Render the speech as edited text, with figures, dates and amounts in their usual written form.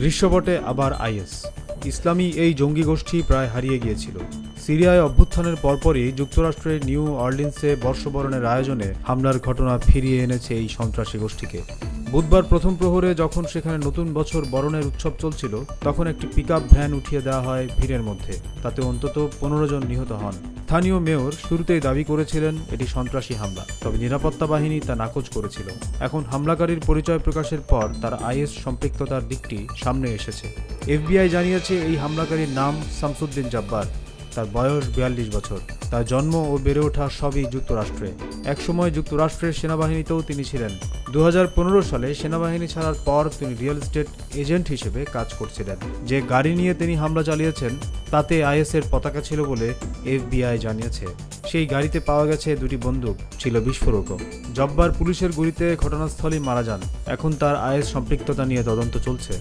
দৃশ্যপটে আবার আইএস। ইসলামী এই জঙ্গি গোষ্ঠী প্রায় হারিয়ে গিয়েছিল। সিরিয়ায় অভ্যুত্থানের পরপরই যুক্তরাষ্ট্রের নিউ অর্লিন্সে বর্ষবরণের আয়োজনে হামলার ঘটনা ফিরিয়ে এনেছে এই সন্ত্রাসী গোষ্ঠীকে। বুধবার প্রথম প্রহরে যখন সেখানে নতুন বছর বরণের উৎসব চলছিল, তখন একটি পিকআপ ভ্যান উঠিয়ে দেওয়া হয় ভিড়ের মধ্যে। তাতে অন্তত 15 জন নিহত হন। স্থানীয় মেয়র শুরুতেই দাবি করেছিলেন এটি সন্ত্রাসী হামলা, তবে নিরাপত্তা বাহিনী তা নাকচ করেছিল। এখন হামলাকারীর পরিচয় প্রকাশের পর তার আইএস সম্পৃক্ততার দিকটি সামনে এসেছে। এফবিআই জানিয়েছে এই হামলাকারীর নাম শামসুদ্দিন জব্বার। তার বয়স 42 বছর। তার জন্ম ও বেড়ে ওঠা সবই যুক্তরাষ্ট্রে। একসময় যুক্তরাষ্ট্রের সেনাবাহিনীতেও তিনি ছিলেন। 2015 সালে সেনাবাহিনী ছাড়ার পর তিনি রিয়েল এস্টেট এজেন্ট হিসেবে কাজ করছিলেন। যে গাড়ি নিয়ে তিনি হামলা চালিয়েছেন তাতে আইএসের পতাকা ছিল বলে এফবিআই জানিয়েছে। সেই গাড়িতে পাওয়া গেছে 2টি বন্দুক, ছিল বিস্ফোরকও। জব্বার পুলিশের গুলিতে ঘটনাস্থলেই মারা যান। এখন তার আইএস সম্পৃক্ততা নিয়ে তদন্ত চলছে।